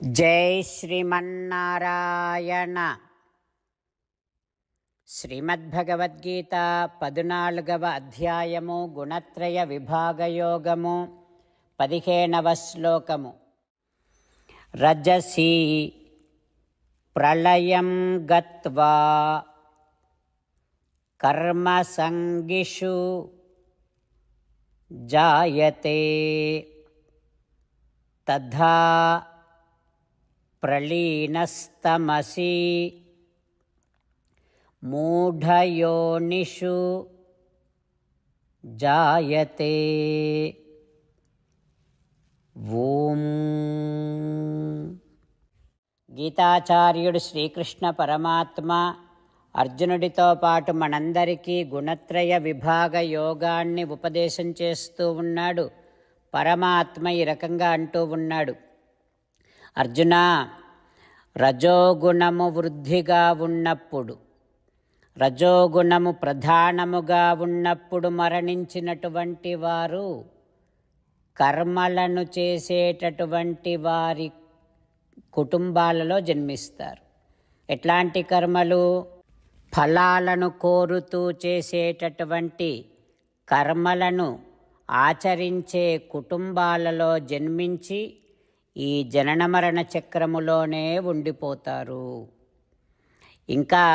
జై శ్రీమన్నారాయణ. శ్రీమద్భగవద్గీత 14వ అధ్యాయము గుణత్రయ విభాగయోగము 15వ శ్లోకము. రజసి ప్రళయం గత్వా కర్మసంగిషు జాయతే తథా ప్రళీనస్తమసి మూఢయోనిషు జాయతే. ఓం. గీతాచార్యుడు శ్రీకృష్ణ పరమాత్మ అర్జునుడితో పాటు మనందరికీ గుణత్రయ విభాగ యోగాన్ని ఉపదేశం చేస్తూ ఉన్నాడు. పరమాత్మ ఈ రకంగా అంటూ ఉన్నాడు, అర్జున, రజోగుణము వృద్ధిగా ఉన్నప్పుడు, రజోగుణము ప్రధానముగా ఉన్నప్పుడు మరణించినటువంటి వారు కర్మలను చేసేటటువంటి వారి కుటుంబాలలో జన్మిస్తారు. ఎట్లాంటి కర్మలు? ఫలాలను కోరుతూ చేసేటటువంటి కర్మలను ఆచరించే కుటుంబాలలో జన్మించి ఈ జనన మరణ చక్రములోనే ఉండిపోతారు. ఇంకా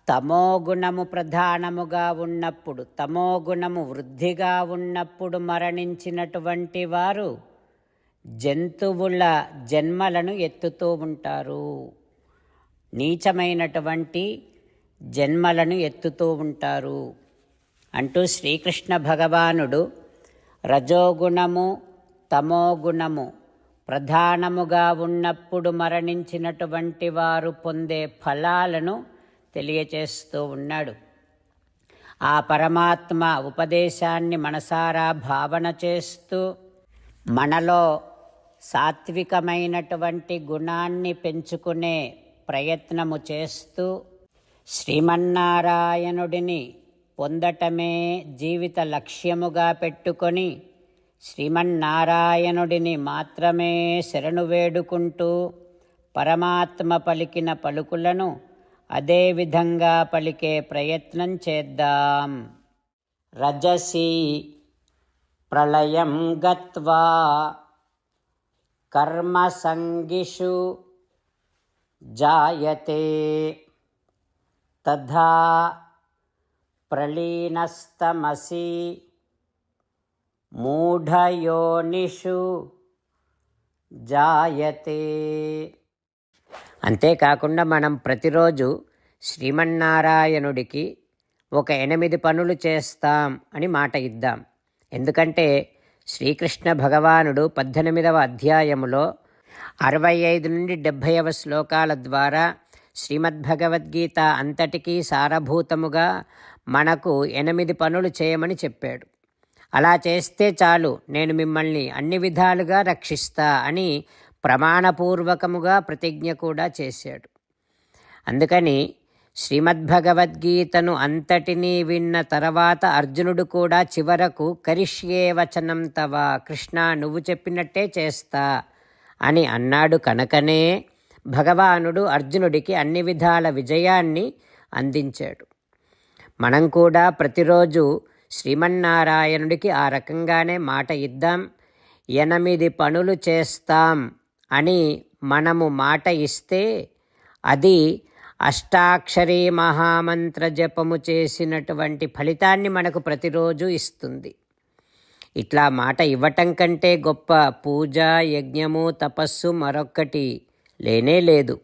తమోగుణము ప్రధానముగా ఉన్నప్పుడు, తమోగుణము వృద్ధిగా ఉన్నప్పుడు మరణించినటువంటి వారు జంతువుల జన్మలను ఎత్తుతూ ఉంటారు. నీచమైనటువంటి జన్మలను ఎత్తుతూ ఉంటారు అంటూ శ్రీకృష్ణ భగవానుడు రజోగుణము తమోగుణము ప్రధానముగా ఉన్నప్పుడు మరణించినటువంటి వారు పొందే ఫలాలను తెలియచేస్తూ ఉన్నాడు. ఆ పరమాత్మ ఉపదేశాన్ని మనసారా భావన చేస్తూ మనలో సాత్వికమైనటువంటి గుణాన్ని పెంచుకునే ప్రయత్నము చేస్తూ శ్రీమన్నారాయణుడిని పొందటమే జీవిత లక్ష్యముగా పెట్టుకొని శ్రీమన్నారాయణుడిని మాత్రమే శరణు వేడుకుంటూ పరమాత్మ పలికిన పలుకులను అదే విధంగా పలికే ప్రయత్నం చేద్దాం. రజసి ప్రళయం గత్వా కర్మసంగిషు జాయతే తథా ప్రళీనస్తమసి మూఢయోనిషు జాయతే. అంతేకాకుండా మనం ప్రతిరోజు శ్రీమన్నారాయణుడికి ఒక 8 పనులు చేస్తాం అని మాట ఇద్దాం. ఎందుకంటే శ్రీకృష్ణ భగవానుడు 18వ అధ్యాయములో 65 నుండి 70వ శ్లోకాల ద్వారా శ్రీమద్భగవద్గీత అంతటికీ సారభూతముగా మనకు 8 పనులు చేయమని చెప్పాడు. అలా చేస్తే చాలు, నేను మిమ్మల్ని అన్ని విధాలుగా రక్షిస్తా అని ప్రమాణపూర్వకముగా ప్రతిజ్ఞ కూడా చేశాడు. అందుకని శ్రీమద్భగవద్గీతను అంతటినీ విన్న తర్వాత అర్జునుడు కూడా చివరకు కరిష్యే వచనం తవ, కృష్ణ నువ్వు చెప్పినట్టే చేస్తా అని అన్నాడు. కనుకనే భగవానుడు అర్జునుడికి అన్ని విధాల విజయాన్ని అందించాడు. మనం కూడా ప్రతిరోజు శ్రీమన్నారాయణుడికి ఆ రకంగానే మాట ఇద్దాం. 8 పనులు చేస్తాం అని మనము మాట ఇస్తే అది అష్టాక్షరీ మహామంత్ర జపము చేసినటువంటి ఫలితాన్ని మనకు ప్రతిరోజు ఇస్తుంది. ఇట్లా మాట ఇవ్వటం కంటే గొప్ప పూజ, యజ్ఞము, తపస్సు మరొక్కటి లేనే లేదు.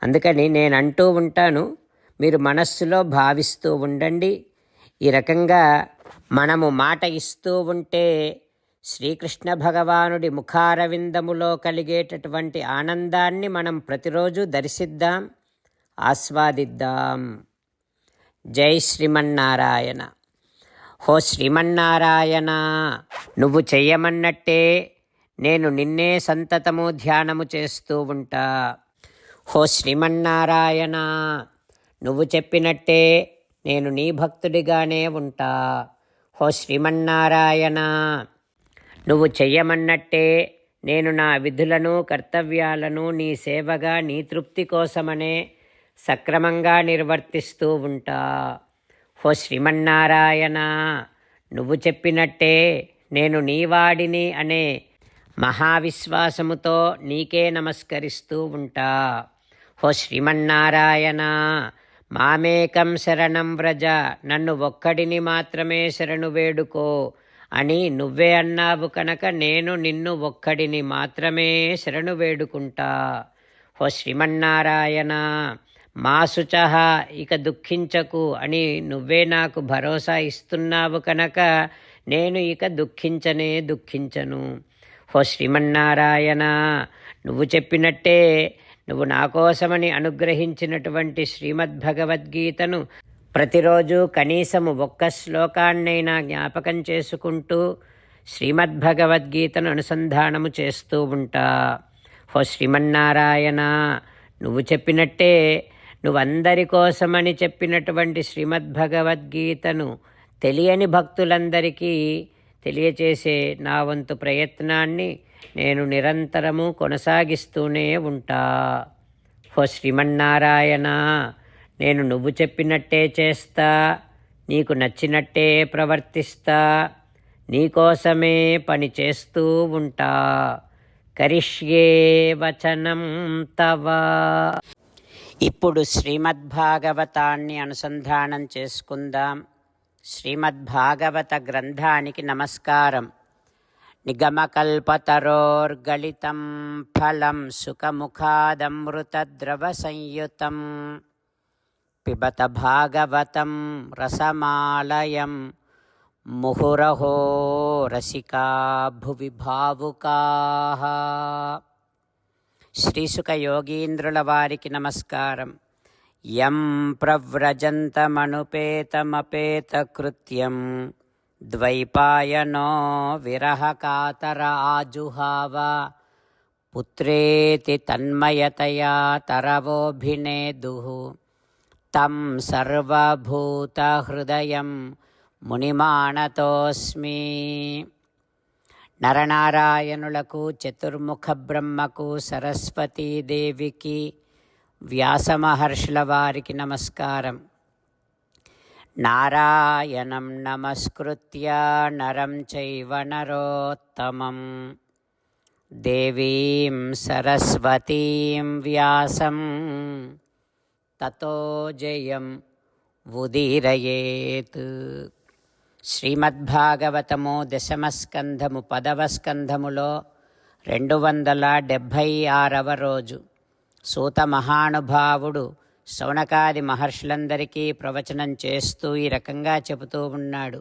అందుకని నేను అంటూ ఉంటాను, మీరు మనస్సులో భావిస్తూ ఉండండి. ఈ రకంగా మనము మాట ఇస్తూ ఉంటే శ్రీకృష్ణ భగవానుడి ముఖారవిందములో కలిగేటటువంటి ఆనందాన్ని మనం ప్రతిరోజు దర్శిద్దాం, ఆస్వాదిద్దాం. జై శ్రీమన్నారాయణ. హో శ్రీమన్నారాయణ, నువ్వు చెయ్యమన్నట్టే నేను నిన్నే సంతతము ధ్యానము చేస్తూ ఉంటా. హో శ్రీమన్నారాయణ, నువ్వు చెప్పినట్టే నేను నీ భక్తుడిగానే ఉంటా. హో శ్రీమన్నారాయణ, నువ్వు చెయ్యమన్నట్టే నేను నా విధులను కర్తవ్యాలను నీ సేవగా నీ తృప్తి కోసమనే సక్రమంగా నిర్వర్తిస్తూ ఉంటా. ఓ శ్రీమన్నారాయణ, నువ్వు చెప్పినట్టే నేను నీవాడిని అనే మహావిశ్వాసముతో నీకే నమస్కరిస్తూ ఉంటా. ఓ శ్రీమన్నారాయణ, మామేకం శరణం వ్రజ, నన్ను ఒక్కడిని మాత్రమే శరణు వేడుకో అని నువ్వే అన్నావు కనుక నేను నిన్ను ఒక్కడిని మాత్రమే శరణు వేడుకుంటా. ఓ శ్రీమన్నారాయణ, మా శుచః, ఇక దుఃఖించకు అని నువ్వే నాకు భరోసా ఇస్తున్నావు కనుక నేను ఇక దుఃఖించను. ఓ శ్రీమన్నారాయణ, నువ్వు చెప్పినట్టే నువ్వు నా కోసమని అనుగ్రహించినటువంటి శ్రీమద్భగవద్గీతను ప్రతిరోజు కనీసము ఒక్క శ్లోకాన్నైనా జ్ఞాపకం చేసుకుంటూ శ్రీమద్భగవద్గీతను అనుసంధానము చేస్తూ ఉంటా. ఓ శ్రీమన్నారాయణ, నువ్వు చెప్పినట్టే నువ్వందరి కోసమని చెప్పినటువంటి శ్రీమద్భగవద్గీతను తెలియని భక్తులందరికీ తెలియచేసే నా వంతు ప్రయత్నాన్ని నేను నిరంతరము కొనసాగిస్తూనే ఉంటా. ఓ శ్రీమన్నారాయణ, నేను నువ్వు చెప్పినట్టే చేస్తా, నీకు నచ్చినట్టే ప్రవర్తిస్తా, నీకోసమే పని చేస్తూ ఉంటా. కరిష్యే వచనం తవ. ఇప్పుడు శ్రీమద్భాగవతాన్ని అనుసంధానం చేసుకుందాం. శ్రీమద్భాగవత గ్రంథానికి నమస్కారం. నిగమకల్పతరోర్గళితం ఫలం సుఖముఖాదమృతద్రవ సంయుతం పిబత భాగవతం రసమాలయం ముహురహో రసికా భువి భావుకాః. శ్రీసుఖ యోగీంద్రుల వారికి నమస్కారం. యం ప్రవ్రజంతమనుపేతమపేతకృత్యం ద్వైపాయనో విరహకాతర ఆజుహావ పుత్రేతి తన్మయతయా తరవోభినేదుః తం సర్వభూతహృదయం మునిమానతోస్మి. నరనారాయణులకు, చతుర్ముఖ బ్రహ్మకు, సరస్వతీదేవికి, వ్యాసమహర్షుల వారికి నమస్కారం. నారాయణం నమస్కృత్య నరం చైవ నరోత్తమం దేవీం సరస్వతీం వ్యాసం తతో జయం ఉదీరయేత్. శ్రీమద్భాగవతము దశమస్కంధము 10వ స్కంధములో 276వ రోజు. సూత మహానుభావుడు శౌనకాది మహర్షులందరికీ ప్రవచనం చేస్తూ ఈ రకంగా చెబుతూ ఉన్నాడు.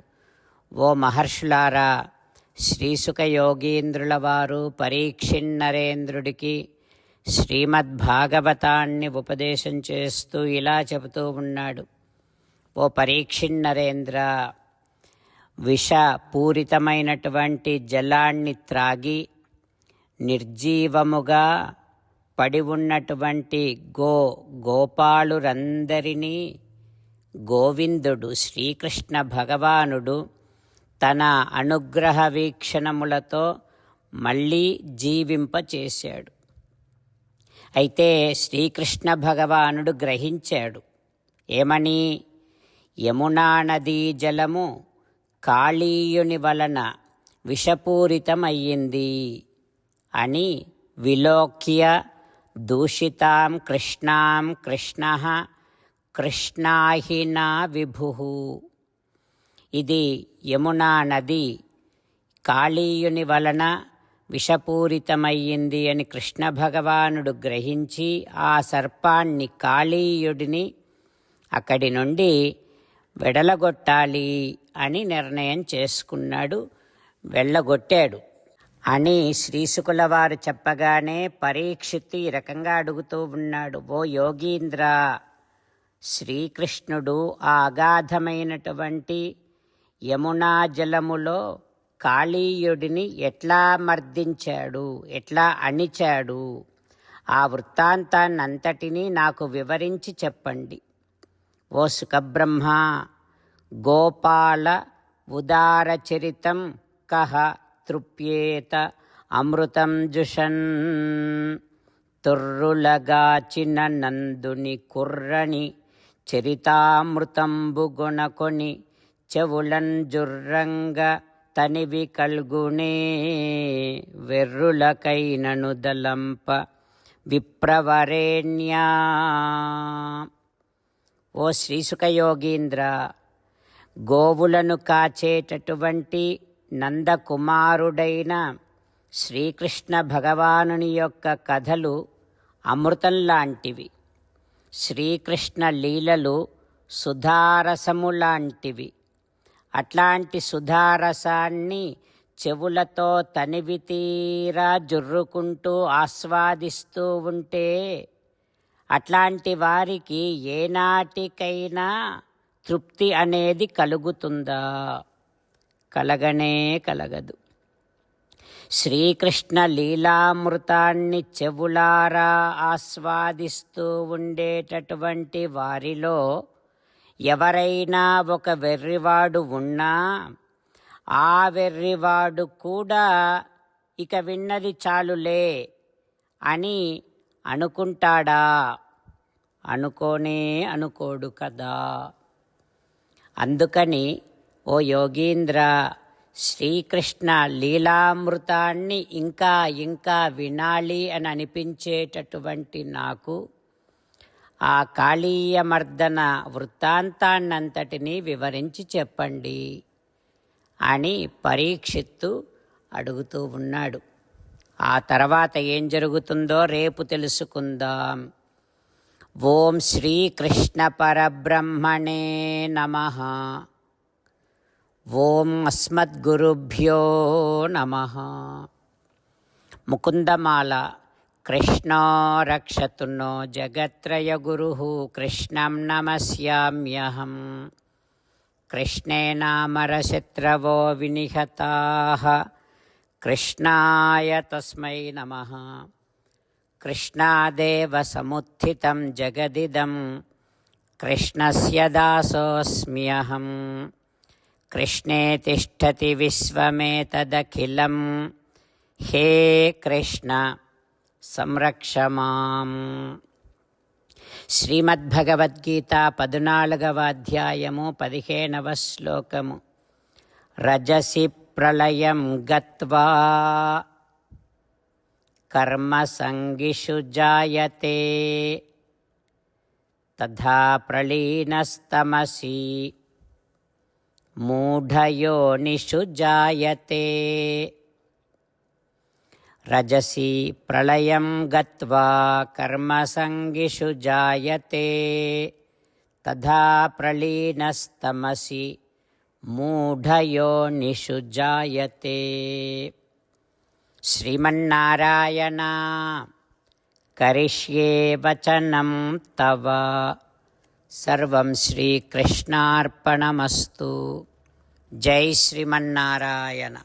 ఓ మహర్షులారా, శ్రీసుఖ యోగీంద్రుల వారు పరీక్షిన్నరేంద్రుడికి శ్రీమద్భాగవతాన్ని ఉపదేశం చేస్తూ ఇలా చెబుతూ ఉన్నాడు. ఓ పరీక్షిన్నరేంద్ర, విషపూరితమైనటువంటి జలాన్ని త్రాగి నిర్జీవముగా పడి ఉన్నటువంటి గోపాలురందరినీ గోవిందుడు శ్రీకృష్ణ భగవానుడు తన అనుగ్రహ వీక్షణములతో మళ్ళీ జీవింపచేశాడు. అయితే శ్రీకృష్ణ భగవానుడు గ్రహించాడు. ఏమని? యమునా నదీ జలము కాళీయుని వలన విషపూరితమయ్యింది అని విలోక్య దూషితాం కృష్ణాం కృష్ణః కృష్ణాహినా విభుః. ఇది యమునా నది కాళీయుని వలన విషపూరితమయ్యింది అని కృష్ణ భగవానుడు గ్రహించి ఆ సర్పాన్ని, కాళీయుడిని అక్కడి నుండి వెడలగొట్టాలి అని నిర్ణయం చేసుకున్నాడు. వెళ్ళగొట్టాడు అని శ్రీశుకుల వారు చెప్పగానే పరీక్షిత్తు ఈ రకంగా అడుగుతూ ఉన్నాడు. ఓ యోగీంద్ర, శ్రీకృష్ణుడు ఆ అగాధమైనటువంటి యమునా జలములో కాళీయుడిని ఎట్లా మర్దించాడు, ఎట్లా అణిచాడు, ఆ వృత్తాంతాన్నంతటినీ నాకు వివరించి చెప్పండి. ఓ సుఖబ్రహ్మ, గోపాల ఉదారచరితం కహ తృప్యేత అమృతం జుషన్ తుర్రులగాచిన నందుని కుర్రని చరితామృతంబు గొనకొని చెవులన్ జుర్రంగ తనివి కల్గునే వెర్రులకైనను దలంప విప్రవరేణ్యా. ఓ శ్రీసుఖయోగీంద్ర, గోవులను కాచేటటువంటి నందకుమారుడైన శ్రీకృష్ణ భగవానుని యొక్క కథలు అమృతం లాంటివి. శ్రీకృష్ణ లీలలు సుధారసము లాంటివి. అట్లాంటి సుధారసాన్ని చెవులతో తనివి తీరా జుర్రుకుంటూ ఆస్వాదిస్తూ ఉంటే అట్లాంటి వారికి ఏనాటికైనా తృప్తి అనేది కలుగుతుందా? కలగనే కలగదు. శ్రీకృష్ణ లీలామృతాన్ని చెవులారా ఆస్వాదిస్తూ ఉండేటటువంటి వారిలో ఎవరైనా ఒక వెర్రివాడు ఉన్నా ఆ వెర్రివాడు కూడా ఇక విన్నది చాలులే అని అనుకుంటాడా? అనుకోడు కదా. అందుకని ఓ యోగీంద్ర, శ్రీకృష్ణ లీలామృతాన్ని ఇంకా ఇంకా వినాలి అని అనిపించేటటువంటి నాకు ఆ కాళీయమర్దన వృత్తాంతాన్నంతటినీ వివరించి చెప్పండి అని పరీక్షిత్తు అడుగుతూ ఉన్నాడు. ఆ తర్వాత ఏం జరుగుతుందో రేపు తెలుసుకుందాం. ఓం శ్రీకృష్ణ పరబ్రహ్మణే నమః. ఓం అస్మద్గురుభ్యో నమః. ముకుందమాల. కృష్ణో రక్షతు నో జగత్రయగురుః కృష్ణం నమస్యామ్యహం. కృష్ణేనామరశత్రవో వినిహతాః కృష్ణాయ తస్మై నమః. కృష్ణాదేవ సముత్థితం జగదిదం కృష్ణస్య దాసోऽస్మ్యహం. కృష్ణే తిష్టతి విశ్వమేతదఖిలం. హే కృష్ణ సంరక్ష మాం. శ్రీమద్భగవద్గీత 14వ అధ్యాయము 15వ శ్లోకము. రజసి ప్రళయం గత్వా కర్మసంగిషు జాయతే తథా ప్రళీనస్తమసి మూఢయోనిషు జాయతే. రజసి ప్రళయం గత్వా కర్మసంగిషు జాయతే తథా ప్రళీనస్తమసి మూఢయోనిషు జాయతే. శ్రీమన్నారాయణ కరిష్యే వచనం తవ. సర్వం శ్రీకృష్ణార్పణమస్తు. జై శ్రీమన్నారాయణ.